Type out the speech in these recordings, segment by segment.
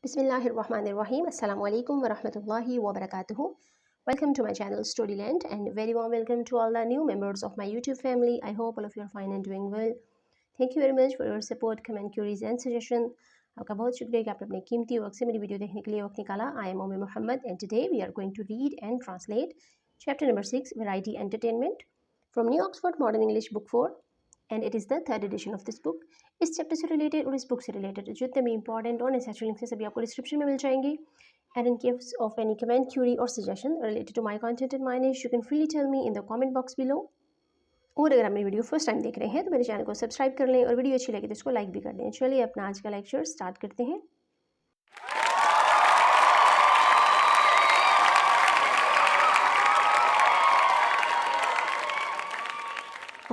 Bismillahirrahmanirrahim. Assalamu alaikum wa rahmatullahi wa barakatuhu. Welcome to my channel Storyland and very warm welcome to all the new members of my YouTube family. I hope all of you are fine and doing well. Thank you very much for your support, comment, queries and suggestion. आपका बहुत शुक्रिया कि आपने अपने कीमती वक्त से मेरी वीडियो देखने के लिए वक्त निकाला. I am Umm Muhammad and today we are going to read and translate chapter number 6 Variety Entertainment from New Oxford Modern English Book 4 and it is the third edition of this book. इस chapter से related और इस book से related जितने भी important और necessary links हैं सभी आपको डिस्क्रिप्शन में मिल जाएंगे. And in case of any comment, query or suggestion related to my content and my niche, you can freely tell me in the comment box below. और अगर आप मेरी वीडियो फर्स्ट टाइम देख रहे हैं तो मेरे चैनल को सब्सक्राइब कर लें और वीडियो अच्छी लगे तो इसको लाइक भी कर दें. चलिए अपना आज का लेक्चर स्टार्ट करते हैं.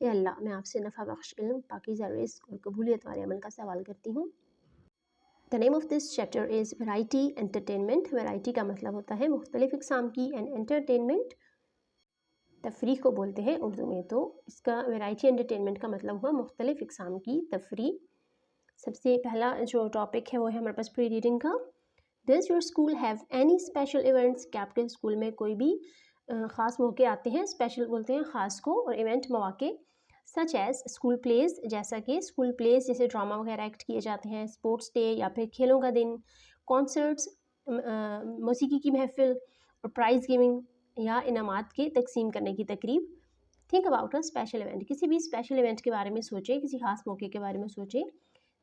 या अल्लाह मैं आपसे नफ़ा बख्श इल्म, पाकीज़ा रिज़्क़ और कबूलियत वाले अमल का सवाल करती हूँ. The name of this chapter is variety entertainment. Variety का मतलब होता है मुख्तलिफ़ इक़साम की एंड एंटरटेनमेंट तफरीह को बोलते हैं उर्दू में. तो इसका वैरायटी एंटरटेनमेंट का मतलब हुआ मुख्तलिफ़ इक़साम की तफरीह. सबसे पहला जो टॉपिक है वो है हमारे पास प्री रीडिंग का. Does your school have any special events. क्या आपके स्कूल में कोई भी ख़ास मौके आते हैं. स्पेशल बोलते हैं ख़ास को और इवेंट मौके. सच एज़ स्कूल प्लेज, जैसा कि स्कूल प्लेज जैसे ड्रामा वगैरह एक्ट किए जाते हैं. स्पोर्ट्स डे या फिर खेलों का दिन. कॉन्सर्ट्स मौसीकी की महफिल और प्राइज़ गिविंग या इनामात के तकसीम करने की तकरीब. Think about a special event. किसी भी स्पेशल इवेंट के बारे में सोचें, किसी खास मौके के बारे में सोचें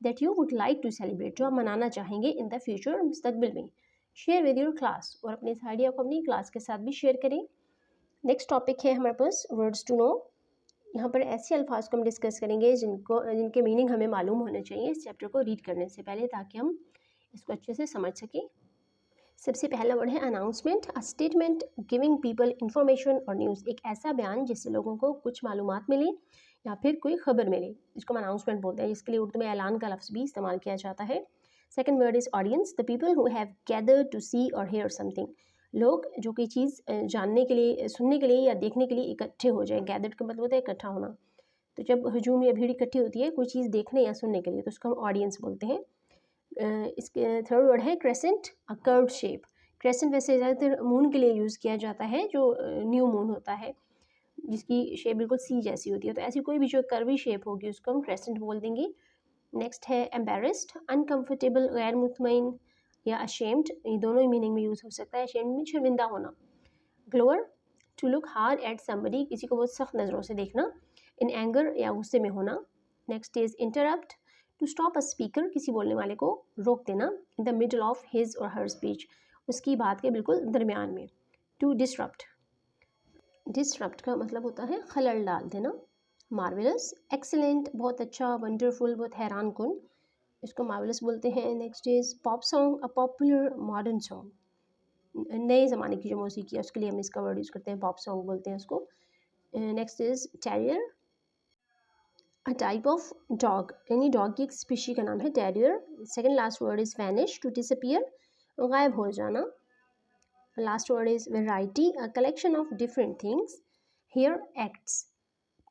that you would like to celebrate, जो आप मनाना चाहेंगे इन द फ्यूचर, मुस्तकबिल में. शेयर विद योर क्लास, और अपने इस आइडिया को अपनी क्लास के साथ भी शेयर करें. नेक्स्ट टॉपिक है हमारे पास वर्ड्स टू नो. यहाँ पर ऐसे अल्फाज को हम डिस्कस करेंगे जिनके मीनिंग हमें मालूम होने चाहिए इस चैप्टर को रीड करने से पहले, ताकि हम इसको अच्छे से समझ सकें. सबसे पहला वर्ड है announcement. A statement giving people information और न्यूज़. एक ऐसा बयान जिससे लोगों को कुछ मालूमात मिले या फिर कोई खबर मिले, इसको हम अनाउंसमेंट बोलते हैं. इसके लिए उर्दू में ऐलान का लफ्ज़ भी इस्तेमाल किया जाता है. Second word is audience. The people who have gathered to see or hear something. लोग जो कोई चीज़ जानने के लिए, सुनने के लिए या देखने के लिए इकट्ठे हो जाए. गैदर्ड का मतलब होता है इकट्ठा होना. तो जब हजूम या भीड़ इकट्ठी होती है कोई चीज़ देखने या सुनने के लिए तो उसको हम ऑडियंस बोलते हैं. इसके थर्ड वर्ड है crescent. A curved shape. Crescent वैसे ज़्यादातर मून के लिए यूज़ किया जाता है, जो न्यू मून होता है जिसकी शेप बिल्कुल सी जैसी होती है. तो ऐसी कोई भी जो कर्वी शेप होगी उसको हम क्रेसेंट बोल देंगे. नेक्स्ट है एम्बेरस्ड. अनकम्फर्टेबल, गैर मुतमईन या अशेम्ड. ये दोनों ही मीनिंग में यूज़ हो सकता है. अशेम्ड में शर्मिंदा होना. Glower. To look hard at somebody. किसी को बहुत सख्त नज़रों से देखना. इन एंगर या गुस्से में होना. Next is interrupt. To stop a speaker. किसी बोलने वाले को रोक देना. In the middle of his or her speech. उसकी बात के बिल्कुल दरमियान में. To disrupt. डिसरप्ट का मतलब होता है खलल डाल देना. मार्वेलस. एक्सीलेंट, बहुत अच्छा. वंडरफुल, बहुत हैरान कुन, इसको मार्वेलस बोलते हैं. Next is pop song. A popular modern song. नए ज़माने की जो मौसीकी है उसके लिए हम इसका वर्ड यूज़ करते हैं, पॉप सॉन्ग बोलते हैं उसको. Next is terrier. A type of dog, यानी डॉग की एक स्पीशी का नाम है terrier. Second last word is vanish. To disappear, गायब हो जाना. Last word is variety. A collection of different things. हेयर एक्ट्स.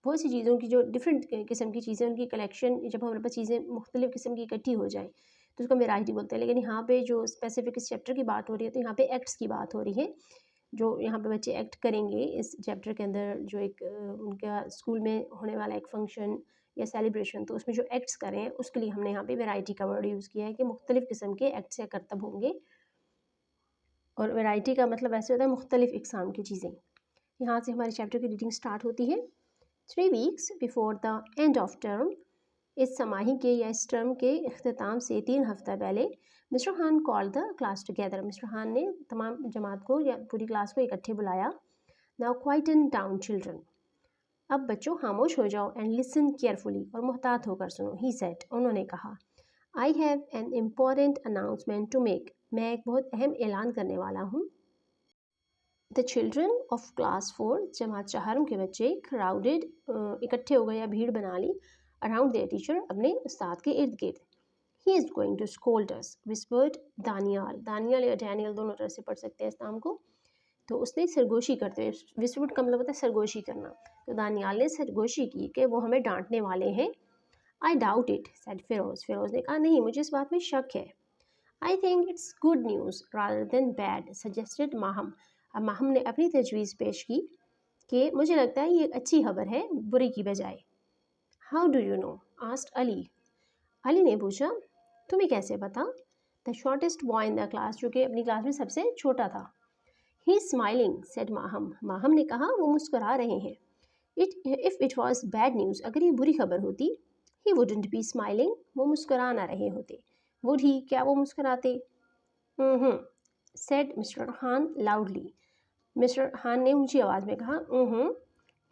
बहुत सी चीज़ों की जो डिफरेंट किस्म की चीज़ें उनकी कलेक्शन, जब हमारे पास चीज़ें मुख्तलिफ़ किस्म की इकट्ठी हो जाए तो उसको वेराइटी बोलते हैं. लेकिन यहाँ पे जो स्पेसिफिक इस चैप्टर की बात हो रही है तो यहाँ पे एक्ट्स की बात हो रही है. जो यहाँ पे बच्चे एक्ट करेंगे इस चैप्टर के अंदर, जो एक उनका स्कूल में होने वाला एक फंक्शन या सेलिब्रेशन, तो उसमें जो एक्ट्स करें उसके लिए हमने यहाँ पे वेराइटी का वर्ड यूज़ किया है कि मुख्तलिफ़ किस्म के एक्ट्स या करतब होंगे. और वेराइटी का मतलब ऐसे होता है मुख्तलिफ़ इक़साम की चीज़ें. यहाँ से हमारे चैप्टर की रीडिंग स्टार्ट होती है. 3 weeks before the end of term. इस समाही के या इस टर्म के अख्ताम से 3 हफ्ता पहले mister Khan call the class together. Mister Khan ने तमाम जमात को या पूरी क्लास को इकट्ठे बुलाया. Now quieten down children. अब बच्चों खामोश हो जाओ. एंड लिसन केयरफुली, और मुहतात होकर सुनो. ही सेड, उन्होंने कहा. I have an important announcement to make. मैं एक बहुत अहम ऐलान करने वाला हूँ. द चिल्ड्रन ऑफ क्लास 4, जमात 4 के बच्चे, क्राउडेड, इकट्ठे हो गए या भीड़ बना ली, अराउंड देयर टीचर, अपने उस्ताद के इर्द गिर्द. He is going to scold us, whispered Daniyal. Daniyal या डैनियल दोनों तरह से पढ़ सकते हैं इस नाम को. तो उसने सरगोशी करते हुए, विस्पर्ड का मतलब होता है सरगोशी करना, तो दानियाल ने सरगोशी की कि वो हमें डांटने वाले हैं। I doubt it said Firoz, Firoz ने कहा नहीं, मुझे इस बात में शक है। I think it's good news rather than bad suggested Maham. अब माहम ने अपनी तजवीज़ पेश की कि मुझे लगता है ये अच्छी खबर है बुरी की बजाय। How do you know asked Ali, Ali ने पूछा तुम्हें कैसे पता। The shortest boy in the class, जो कि अपनी क्लास में सबसे छोटा था। ही स्माइलिंग सेड माहम, माहम ने कहा वो मुस्कुरा रहे हैं। If it was bad news, अगर ये बुरी खबर होती, ही वुडेंट बी स्माइलिंग, वो मुस्कुरा ना रहे होते। वुड ही, क्या वो मुस्कुराते? Said mister Khan loudly, mister Khan ने ऊंची आवाज़ में कहा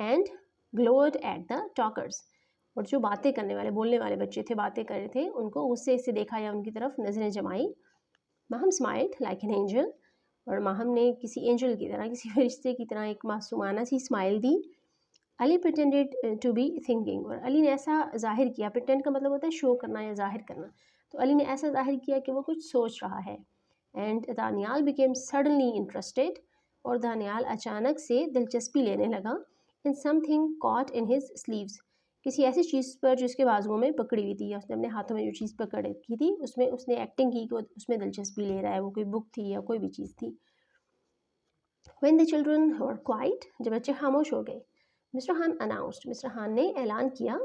एंड ग्लोअर्ड एट द टॉकर्स, और जो बातें करने वाले, बोलने वाले बच्चे थे, बातें कर रहे थे, उनको गुस्से से देखा या उनकी तरफ नज़रें जमाई। Maham smiled like an angel, और माहम ने किसी एंजल की तरह, किसी फरिश्ते की तरह एक मासूमाना सी स्माइल दी। Ali pretended to be thinking, और अली ने ऐसा जाहिर किया, प्रिटेंड का मतलब होता है शो करना या जाहिर करना, तो अली ने ऐसा जाहिर किया कि वो कुछ सोच रहा है। And Daniyal became suddenly interested, और दानियाल अचानक से दिलचस्पी लेने लगा in something caught in his sleeves, किसी ऐसी चीज़ पर जो उसके बाजुओं में पकड़ी हुई थी, या उसने अपने हाथों में जो चीज़ पकड़ रखी थी उसमें उसने एक्टिंग की कि वो उसमें दिलचस्पी ले रहा है, वो कोई बुक थी या कोई भी चीज़ थी। When the children were quiet, जब बच्चे खामोश हो गए, mister Khan announced, mister Khan ने ऐलान किया,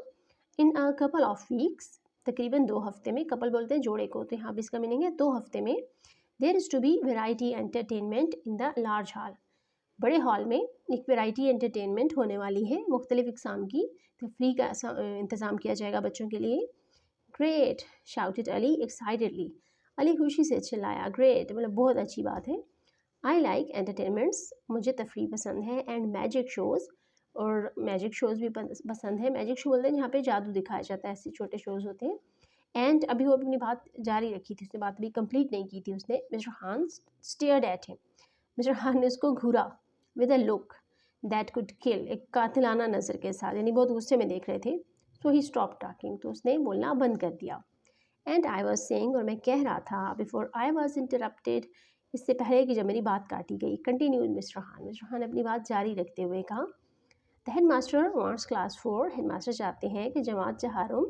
इन अ कपल ऑफ वीक्स, तकरीबन 2 हफ्ते में, कपल बोलते हैं जोड़े को, तो यहाँ भी इसका मीनिंग है 2 हफ्ते में, there is to be variety entertainment in the large hall, बड़े हॉल में एक वेराइटी एंटरटेनमेंट होने वाली है, मुख्तलिफ इकसाम की तफरीह का इंतज़ाम किया जाएगा बच्चों के लिए। Great shouted Ali excitedly, Ali खुशी से चिल्लाया, ग्रेट मतलब बहुत अच्छी बात है। आई लाइक एंटरटेनमेंट्स, मुझे तफरीह पसंद है, एंड मैजिक शोज़, और मैजिक शोज़ भी पसंद है। मैजिक शो बोलते हैं जहाँ पे जादू दिखाया जाता है, ऐसे छोटे शोज़ होते हैं। एंड अभी वो अपनी बात जारी रखी थी, उसने बात अभी कंप्लीट नहीं की थी उसने। Mister Khan stared at him, mister Khan ने उसको घूरा with a look that could kill, एक कातिलाना नज़र के साथ, यानी बहुत गुस्से में देख रहे थे। सो ही स्टॉप टॉकिंग, तो उसने बोलना बंद कर दिया। एंड आई वॉज सेइंग, और मैं कह रहा था, बिफोर आई वॉज इंटरप्टेड, इससे पहले कि जब मेरी बात काटी गई। Continued mister Khan, mister Khan ने अपनी बात जारी रखते हुए कहा, the head master wants class 4, head master चाहते हैं कि जमात चहारों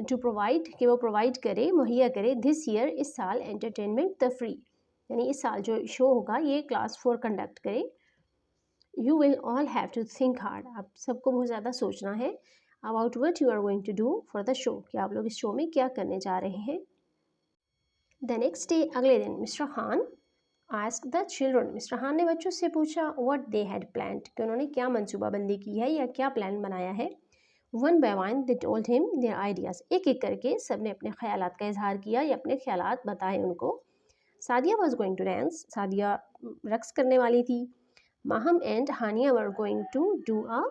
टू प्रोवाइड, कि वो प्रोवाइड करे, मुहैया करे, दिस ईयर, इस साल, एंटरटेनमेंट तफरी, यानी इस साल जो शो होगा ये क्लास 4 कंडक्ट करे। You will all have to think hard, आप सबको बहुत ज़्यादा सोचना है, about what you are going to do for the show, कि आप लोग इस शो में क्या करने जा रहे हैं। द नेक्स्ट डे, अगले दिन, mister Khan ask the children, mister Khan ने बच्चों से पूछा व्हाट दे हैड प्लान्ड, कि उन्होंने क्या मनसूबाबंदी की है या क्या प्लान बनाया है। One by one they told him there ideas, एक एक करके सब ने अपने ख्यालात का इजहार किया या अपने ख्यालात बताए उनको। Sadia was going to dance, Sadia रक्स करने वाली थी। Maham and Hania were going to do a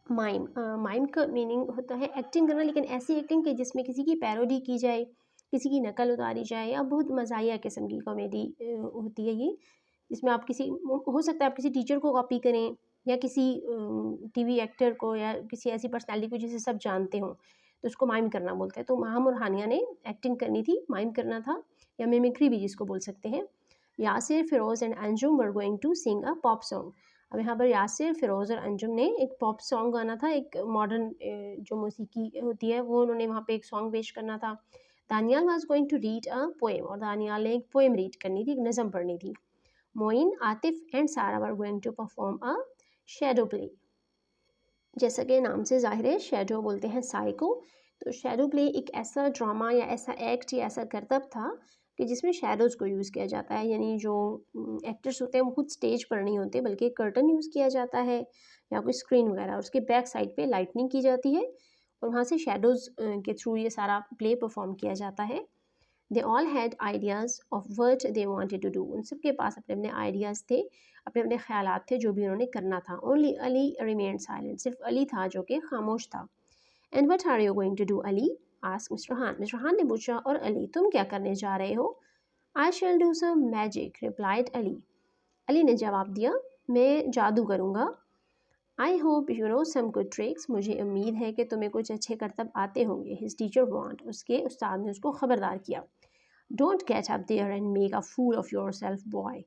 mime, mime का मीनिंग होता है एक्टिंग करना, लेकिन ऐसी एक्टिंग कि जिसमें किसी की पैरोडी की जाए, किसी की नकल उतारी जाए, या बहुत मज़ाहिया किस्म की कॉमेडी होती है ये, जिसमें आप किसी, हो सकता है आप किसी टीचर को कॉपी करें, या किसी टीवी एक्टर को, या किसी ऐसी पर्सनैलिटी को जिसे सब जानते हों, तो उसको माइम करना बोलते हैं। तो माहम और हानिया ने एक्टिंग करनी थी, माइम करना था, या मिमिक्री भी जिसको बोल सकते हैं। Yasir, Firoz and Anjum were going to sing a pop song, अब यहाँ पर यासिर, फिरोज़ और अंजुम ने एक पॉप सॉन्ग गाना था, एक मॉडर्न जो मौसीकी होती है वो उन्होंने वहाँ पे एक सॉन्ग पेश करना था। Daniyal was going to read a poem, और दानियाल ने एक पोएम रीड करनी थी, एक नज़म पढ़नी थी। Moin, Atif and Sara were going to perform a shadow play, जैसा कि नाम से जाहिर है शैडो बोलते हैं साए को, तो शैडो प्ले एक ऐसा ड्रामा या ऐसा एक्ट या ऐसा करतब था कि जिसमें शैडोज़ को यूज़ किया जाता है, यानी जो एक्टर्स होते हैं वो खुद स्टेज पर नहीं होते, बल्कि एक कर्टन यूज़ किया जाता है या कोई स्क्रीन वगैरह, और उसके बैक साइड पे लाइटनिंग की जाती है, और वहाँ से शैडोज़ के थ्रू ये सारा प्ले परफॉर्म किया जाता है। They all had ideas of what they wanted to do, उन सब के पास अपने अपने आइडियाज़ थे, अपने अपने ख्यालात थे जो भी उन्होंने करना था। ओनली अली रिमेन साइलेंट, सिर्फ अली था जो कि खामोश था। And what are you going to do Ali, ask mister Khan, mister Khan ने पूछा, और अली तुम क्या करने जा रहे हो। I shall do some magic, replied Ali, Ali ने जवाब दिया, मैं जादू करूँगा। I hope you know some good tricks, मुझे उम्मीद है कि तुम्हें कुछ अच्छे करतब आते होंगे। हिज टीचर वांट, उसके उस्ताद ने उसको ख़बरदार किया। Don't get up there and make a fool of yourself boy,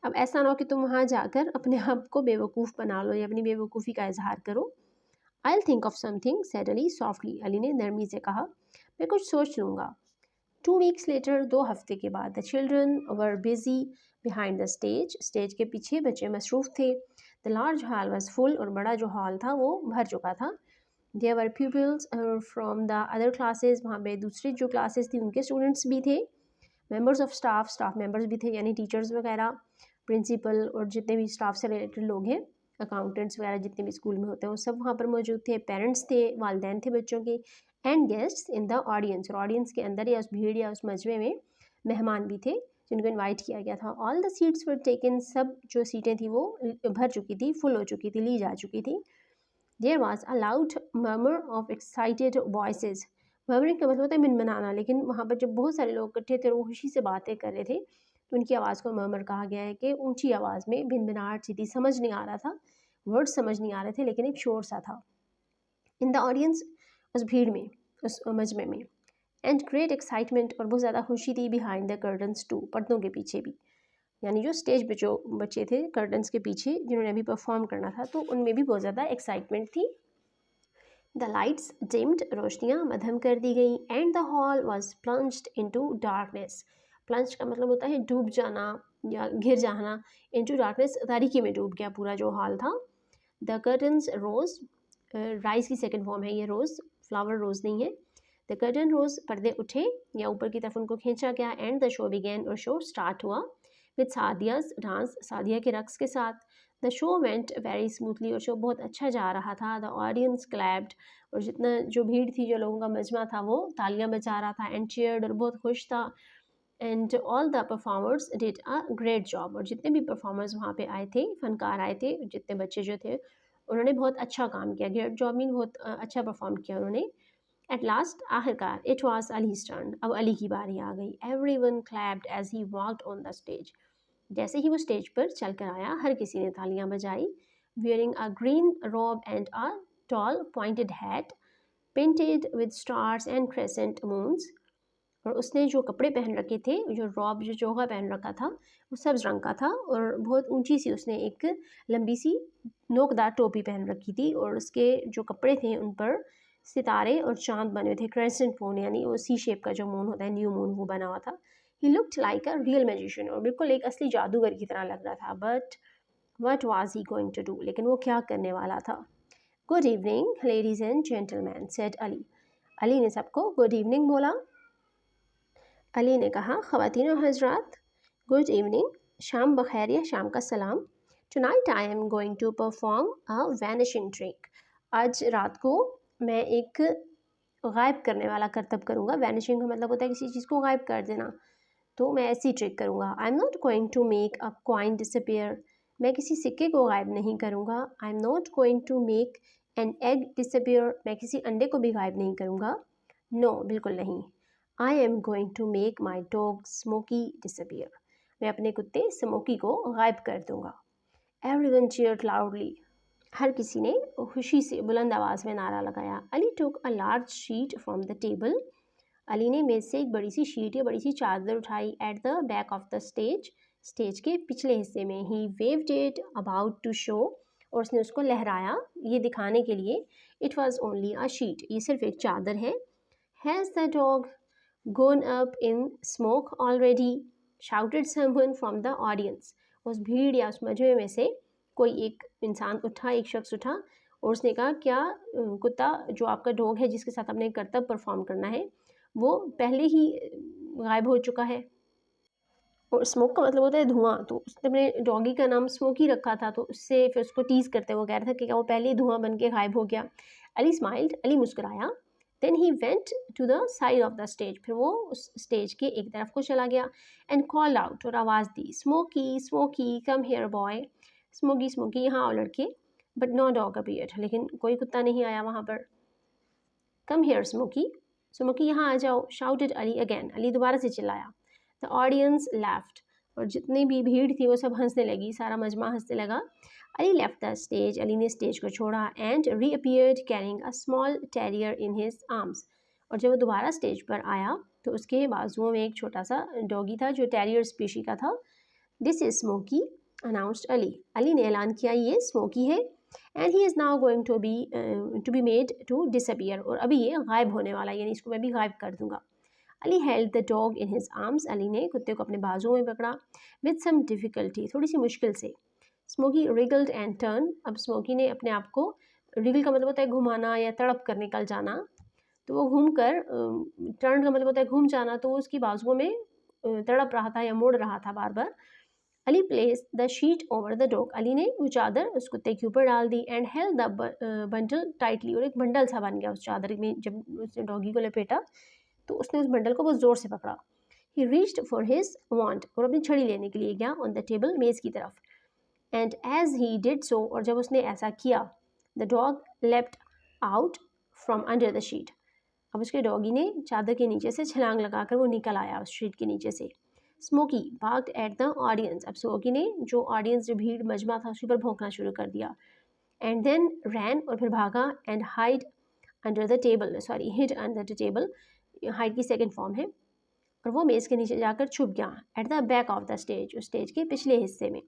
अब ऐसा ना हो कि तुम वहाँ जाकर अपने आप को बेवकूफ़ बना लो या अपनी बेवकूफ़ी का इजहार करो। I think of something said Ali softly, Ali ने नरमी से कहा, मैं कुछ सोच लूँगा। 2 weeks later, 2 हफ्ते के बाद, the children were busy behind the stage, stage के पीछे बच्चे मसरूफ़ थे। The large hall was full, और बड़ा जो हॉल था वो भर चुका था। There were pupils from the other classes, वहाँ पे दूसरी जो क्लासेस थी उनके स्टूडेंट्स भी थे। मेंबर्स ऑफ स्टाफ मेंबर्स भी थे, यानी टीचर्स वगैरह, प्रिंसिपल और जितने भी स्टाफ से रिलेटेड लोग हैं, अकाउंटेंट्स वगैरह जितने भी स्कूल में होते हैं वो सब वहाँ पर मौजूद थे। पेरेंट्स थे, वालिदैन थे बच्चों के, and guests in the audience, और ऑडियंस के अंदर या उस भीड़ या उस मजमे में मेहमान भी थे जिनको इनवाइट किया गया था। All the seats were taken, सब जो सीटें थी वो भर चुकी थी, फुल हो चुकी थी, ली जा चुकी थी। There was a loud murmur of excited voices, murmuring का मतलब होता है मिनमनाना, लेकिन वहाँ पर जब बहुत सारे लोग इकट्ठे थे और वो खुशी से बातें कर रहे थे तो उनकी आवाज़ को मर्मर कहा गया है कि ऊंची आवाज़ में भिनभिनाहट सी थी, समझ नहीं आ रहा था, वर्ड समझ नहीं आ रहे थे लेकिन एक शोर सा था। इन द ऑडियंस, उस भीड़ में, उस मजमे में, एंड ग्रेट एक्साइटमेंट, और बहुत ज़्यादा खुशी थी, बिहाइंड द कर्टन्स टू, पर्दों के पीछे भी, यानी जो स्टेज पे जो बच्चे थे कर्टन्स के पीछे जिन्होंने अभी परफॉर्म करना था तो उनमें भी बहुत ज़्यादा एक्साइटमेंट थी। द लाइट्स डिम्ड, रोशनियाँ मध्यम कर दी गई, and the hall was plunged into darkness. Plunge का मतलब होता है डूब जाना या घिर जाना, इनटू डार्कनेस तारीकी में डूब गया पूरा जो हॉल था। द कर्टन्स रोज, राइज की सेकंड फॉर्म है ये रोज, फ्लावर रोज नहीं है। द कर्टन रोज, पर्दे उठे या ऊपर की तरफ उनको खींचा गया, एंड द शो बिगेन, और शो स्टार्ट हुआ विद सादियाज डांस, सादिया के रक्स के साथ। The show went very smoothly, और शो बहुत अच्छा जा रहा था। द ऑडियंस क्लैप्ड, और जितना जो भीड़ थी, जो लोगों का मजमा था वो तालियां बजा रहा था, एंड चीयर्ड, और बहुत खुश था। And all the performers did a great job, और जितने भी परफॉर्मर्स वहाँ पे आए थे, फनकार आए थे, जितने बच्चे जो थे उन्होंने बहुत अच्छा काम किया। ग्रेट जॉब मीन बहुत अच्छा परफॉर्म किया उन्होंने। एट लास्ट, आखिरकार, इट वॉज अलीज टर्न, अब अली की बारी आ गई। Everyone clapped as he walked on the stage, जैसे ही वो स्टेज पर चल कर आया हर किसी ने तालियां बजाई। वियरिंग अ ग्रीन रोब and a tall pointed hat painted with stars and crescent moons, और उसने जो कपड़े पहन रखे थे, जो रॉब जो चोगा पहन रखा था वो सब्ज रंग का था, और बहुत ऊंची सी उसने एक लंबी सी नोकदार टोपी पहन रखी थी, और उसके जो कपड़े थे उन पर सितारे और चांद बने थे, क्रेसेंट मून, यानी वो सी शेप का जो मून होता है, न्यू मून, वो बना हुआ था। He looked like a real magician, और बिल्कुल एक असली जादूगर की तरह लग रहा था। But what was he going to do, लेकिन वो क्या करने वाला था। Good evening ladies and gentleman, said Ali, Ali ने सबको गुड इवनिंग बोला। अली ने कहा, ख़वातीन और हजरात, गुड इवनिंग, शाम बखैर या शाम का सलाम। Tonight I am going to perform a vanishing trick, आज रात को मैं एक गायब करने वाला करतब करूँगा। वैनिशिंग का मतलब होता है किसी चीज़ को गायब कर देना, तो मैं ऐसी ट्रिक करूँगा। I am not going to make a coin disappear, मैं किसी सिक्के को गायब नहीं करूँगा। I am not going to make an egg disappear, मैं किसी अंडे को भी गायब नहीं करूँगा। नो, बिल्कुल नहीं। I am going to make my dog Smoky disappear, मैं अपने कुत्ते स्मोकी को गायब कर दूँगा। एवरीवन चीयर्ड लाउडली, हर किसी ने खुशी से बुलंद आवाज़ में नारा लगाया। Ali took a large sheet from the table, Ali ने मेज से एक बड़ी सी शीट या बड़ी सी चादर उठाई। At the back of the stage, stage के पिछले हिस्से में। He waved it about to show, और उसने उसको लहराया ये दिखाने के लिए। It was only a sheet, ये सिर्फ एक चादर है। Has the dog gone up in smoke already, shouted someone from the audience, उस भीड़ या उस मजमे में से कोई एक इंसान उठा, एक शख्स उठा, और उसने कहा, क्या कुत्ता जो आपका डॉग है जिसके साथ आपने कर्तव्य परफॉर्म करना है वो पहले ही गायब हो चुका है। और स्मोक का मतलब होता है धुआं, तो उसने अपने डॉगी का नाम स्मोकी रखा था, तो उससे फिर उसको टीज करते हुए कह रहा था कि क्या वो पहले ही धुआं बन के गायब हो गया। अली स्माइल्ड, अली मुस्कुराया। Then he went to the side of the stage, फिर वो उस स्टेज के एक तरफ को चला गया। एंड कॉल आउट, और आवाज़ दी, Smoky Smoky come here boy, Smoky Smoky यहाँ आओ लड़के। बट नो डॉग अपीयर्ड, लेकिन कोई कुत्ता नहीं आया वहाँ पर। कम हेयर स्मोकी, स्मोकी यहाँ आ जाओ, शाउटेड अली अगेन, अली दोबारा से चिल्लाया। द ऑडियंस लेफ्ट, और जितनी भी भीड़ थी वो सब हंसने लगी, सारा मजमा हंसने लगा। Ali left the stage, Ali ने स्टेज को छोड़ा। And reappeared carrying a small terrier in his arms, और जब वो दोबारा स्टेज पर आया तो उसके बाजुओं में एक छोटा सा डॉगी था जो टेरियर स्पीशी का था। This is Smoky announced Ali. Ali ने ऐलान किया ये स्मोकी है। And he is now going to be made to disappear, और अभी ये गायब होने वाला है, यानी इसको मैं भी गायब कर दूंगा। Ali held the dog in his arms. Ali ने कुत्ते को अपने बाजुओं में पकड़ा। विद सम डिफिकल्टी, थोड़ी सी मुश्किल से। Smoky रिगल्ड and turn. अब स्मोकी ने अपने आप को, रिगल का मतलब होता है घुमाना या तड़प कर निकल जाना, तो वो घूम कर, टर्न का मतलब होता है घूम जाना, तो वो उसकी बाजुओं में तड़प रहा था या मुड़ रहा था बार बार। Ali placed the sheet over the dog. Ali ने वो चादर उस कुत्ते के ऊपर डाल दी। And held the bundle tightly, और एक बंडल सा बन गया उस चादर में। जब उसने डॉगी को लपेटा तो उसने उस बंडल को बहुत ज़ोर से पकड़ा। ही रीच्ड फॉर हिज वॉन्ट, और अपनी छड़ी लेने के लिए गया ऑन द टेबल, मेज़ की तरफ। And as he did so, और जब उसने ऐसा किया, the dog left out from under the sheet. अब उसके डॉगी ने चादर के नीचे से छलांग लगाकर वो निकल आया उस शीट के नीचे से। Smoky barked at the audience. अब स्मोकी ने जो ऑडियंस, जो भीड़ मजमा था, उसके ऊपर भौंकना शुरू कर दिया। एंड देन रैन, और फिर भागा। And hide under the table, sorry hid under the table, hide की सेकेंड फॉर्म है। और वो मेज़ के नीचे जाकर छुप गया। At the back of the stage, उस स्टेज के पिछले हिस्से में।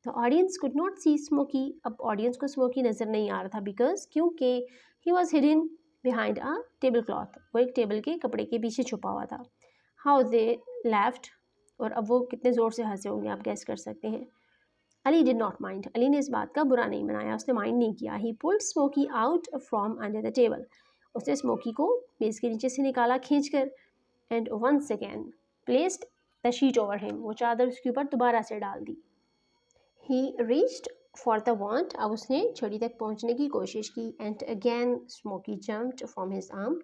The audience could not see Smoky. अब ऑडियंस को स्मोकी नज़र नहीं आ रहा था, बिकॉज क्योंकि he was hidden behind a table cloth, वो एक टेबल के कपड़े के पीछे छुपा हुआ था। हाउ दे लेफ्ट, और अब वो कितने ज़ोर से हंसे होंगे आप गैस कर सकते हैं। Ali did not mind. Ali ने इस बात का बुरा नहीं मनाया, उसने माइंड नहीं किया। He pulled Smoky out from under the table. उसने स्मोकी को मेज़ के नीचे से निकाला खींच कर। And once again placed the sheet over him, वो चादर उसके ऊपर दोबारा से डाल दी। He reached for the wand, अब उसने छड़ी तक पहुंचने की कोशिश की। And again Smoky jumped from his arm,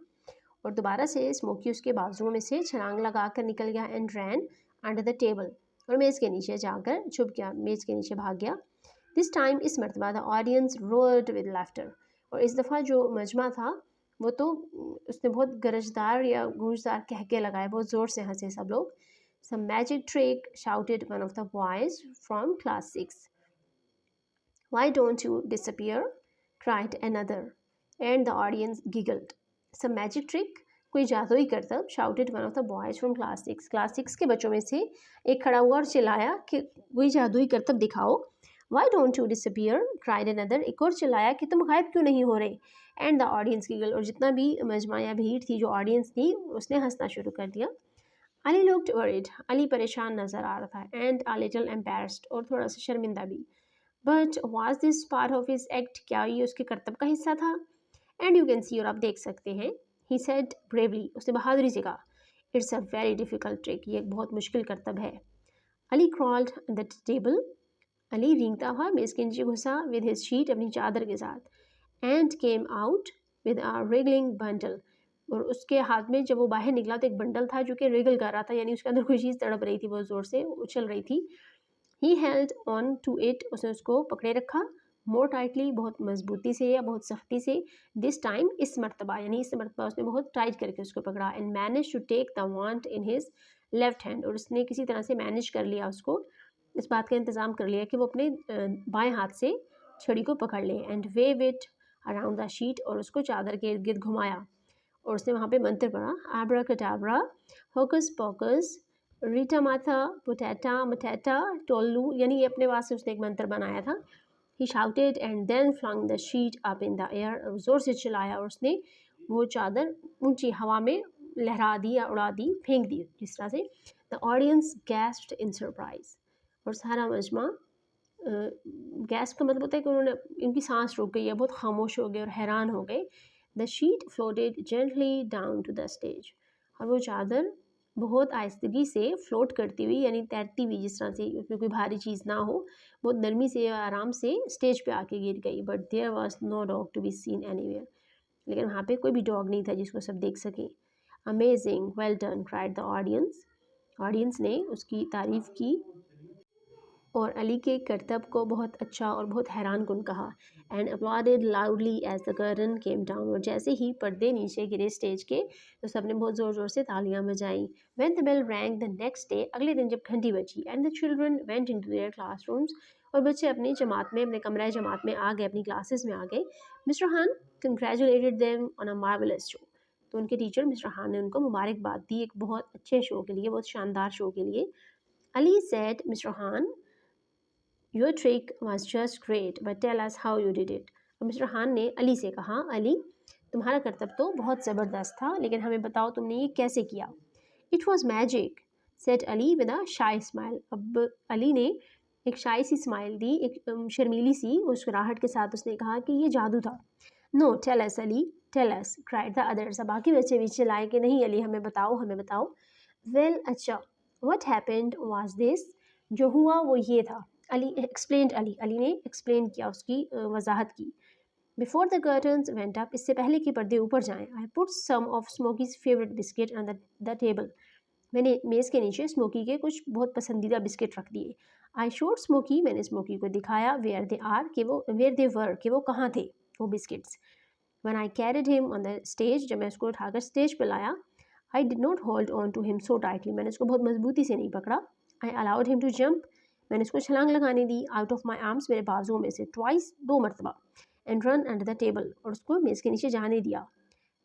और दोबारा से स्मोकी उसके बाजुओं में से छलांग लगा कर निकल गया। And ran under the table, और मेज़ के नीचे जाकर छुप गया, मेज़ के नीचे भाग गया। दिस टाइम, इस मरतबा, द ऑडियंस रोअर्ड विद लाफ्टर, और इस दफ़ा जो मजमा था वो तो उसने बहुत गरजदार या गूंजदार कहके लगाए, बहुत ज़ोर से हंसे सब लोग। Some magic trick, shouted one of the boys from class 6. Why don't you disappear? Cried another, and the audience giggled. Some magic trick, कोई जादुई करतब, shouted one of the boys from class 6. Class 6 के बच्चों में से एक खड़ा हुआ और चिल्लाया कि कोई जादुई करतब दिखाओ। Why don't you disappear? Cried another. एक और चिल्लाया कि तुम गायब क्यों नहीं हो रहे। And the audience giggled, और जितना भी मजमा या भीड़ थी, जो ऑडियंस थी, उसने हंसना शुरू कर दिया। अली लुक्ड वरीड, अली परेशान नज़र आ रहा था। एंड अ लिटिल एम्बैरेस्ड, और थोड़ा सा शर्मिंदा भी। But was this part of his act, क्या ये उसके कर्तव्य का हिस्सा था? एंड यू कैन सी, और आप देख सकते हैं, ही सेड ब्रेवली, उसने बहादुरी से कहा, it's a very difficult trick, ये एक बहुत मुश्किल कर्तव्य है। Ali crawled the table, Ali रेंगता हुआ मेज़ के नीचे घुसा, विद हिज शीट, अपनी चादर के साथ। And came out with a wriggling bundle, और उसके हाथ में जब वो बाहर निकला तो एक बंडल था जो कि रिगल कर रहा था, यानी उसके अंदर कोई चीज़ तड़प रही थी, बहुत ज़ोर से उछल रही थी। He held on to it, उसने उसको पकड़े रखा। मोर टाइटली, बहुत मजबूती से या बहुत सख्ती से। दिस टाइम, इस मरतबा, यानी इस मरतबा उसने बहुत टाइट करके उसको पकड़ा। And manage to take the wand in his left hand, और उसने किसी तरह से मैनेज कर लिया, उसको इस बात का इंतज़ाम कर लिया कि वो अपने बाएं हाथ से छड़ी को पकड़ ले। And wave it around the sheet, और उसको चादर के इर्द गिर्द घुमाया, और उसने वहाँ पे मंत्र पढ़ा, आब्रा कटाब्रा, होकस पोकस, रीटा माथा, पोटैटा मटैटा, टोल्लू, यानी ये अपने पास से उसने एक मंत्र बनाया था। He shouted and then flung the sheet up in the air, ज़ोर से चिल्लाया, और उसने वो चादर ऊंची हवा में लहरा दी या उड़ा दी, फेंक दी जिस तरह से। द ऑडियंस गैस्प्ड इन सरप्राइज, और सारा मजमा, गैस का मतलब होता है कि उन्होंने, इनकी सांस रुक गई या बहुत खामोश हो गए और हैरान हो गए। The sheet floated gently down to the stage, और वो चादर बहुत आहिस्तगी से फ्लोट करती हुई, यानी तैरती हुई, जिस तरह से उसमें कोई भारी चीज़ ना हो, बहुत नरमी से आराम से स्टेज पे आके गिर गई। But there was no dog to be seen anywhere, लेकिन वहाँ पे कोई भी डॉग नहीं था जिसको सब देख सकें। Amazing, well done, cried the audience, audience ने उसकी तारीफ़ की और अली के करतब को बहुत अच्छा और बहुत हैरान कुन कहा। And applauded loudly as the curtain came down, और जैसे ही पर्दे नीचे गिरे स्टेज के, तो सबने बहुत ज़ोर ज़ोर से तालियां बजाईं। When the bell rang the next day, अगले दिन जब घंटी बजी, and the children went into their classrooms, और बच्चे अपनी जमात में, अपने कमरा जमात में आ गए, अपनी क्लासेस में आ गए। Mister Khan congratulated them on a marvellous show, तो उनके टीचर मिस्टर खान ने उनको मुबारकबाद दी एक बहुत अच्छे शो के लिए, बहुत शानदार शो के लिए। Ali said, Mr. Han, your trick was just great, but tell us how you did it. और मिस्टर हान ने अली से कहा, अली तुम्हारा करतब तो बहुत ज़बरदस्त था, लेकिन हमें बताओ तुमने ये कैसे किया. It was magic, said Ali with a shy smile. अब अली ने एक शाई सी स्माइल दी, एक शर्मीली सी मुस्कुराहट के साथ उसने कहा कि ये जादू था. No tell us Ali, tell us, cried the others. बाकी बच्चे भी चिल्लाए कि नहीं अली हमें बताओ हमें बताओ. वेल अच्छा, व्हाट हैपेंड वाज दिस, जो हुआ वो ये था. अली एक्सप्लेन्ड, अली ने एक्सप्लेन किया, उसकी वजाहत की. Before the curtains went up, इससे पहले कि पर्दे ऊपर जाएं, I put some of Smoky's favourite biscuit on the table. मैंने मेज़ के नीचे स्मोकी के कुछ बहुत पसंदीदा बिस्किट रख दिए. आई शोड स्मोकी, मैंने स्मोकी को दिखाया, वेयर दे वर कि वो कहाँ थे वो biscuits. When I carried him on the stage, जब मैं उसको उठाकर स्टेज पर लाया, I did not hold on to him so tightly, मैंने उसको बहुत मजबूती से नहीं पकड़ा. I allowed him to jump, मैंने उसको छलांग लगाने दी, आउट ऑफ माई आर्म्स, मेरे बाजुओं में से, ट्वाइस, 2 मरतबा, and run under the table, और उसको मेज़ के नीचे जाने दिया.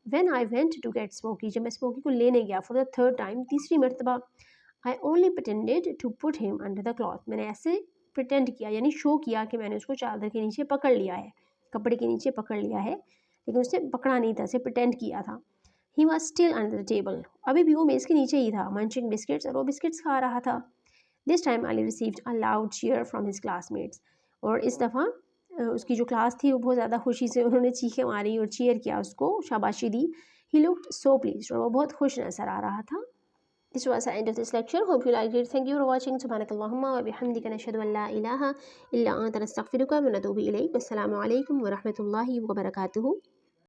When I went to get Smokey, जब मैं स्मोकी को लेने गया for the third time, तीसरी मरतबा, I only pretended to put him under the cloth, मैंने ऐसे pretend किया यानी शो किया कि मैंने उसको चादर के नीचे पकड़ लिया है, कपड़े के नीचे पकड़ लिया है, लेकिन उसने पकड़ा नहीं था, ऐसे pretend किया था. He was still under the table, अभी भी वो मेज़ के नीचे ही था, munching biscuits, और वो बिस्किट्स खा रहा था. This time Ali received a loud cheer from his classmates, और इस दफ़ा उसकी जो क्लास थी वो बहुत ज़्यादा खुशी से उन्होंने चीखें मारी और चीयर किया, उसको शाबाशी दी. ही लुक्ड सो प्लीज्ड, और वो बहुत खुश नज़र आ रहा था. This was the end of this lecture. Hope you liked it. Thank you for watching. Subhanakallahumma wa bihamdika nashhadu an la ilaha illa anta nastaghfiruka wa natubu ilayk. Wassalamu alaikum wa rahmatullahi wa barakatuhu.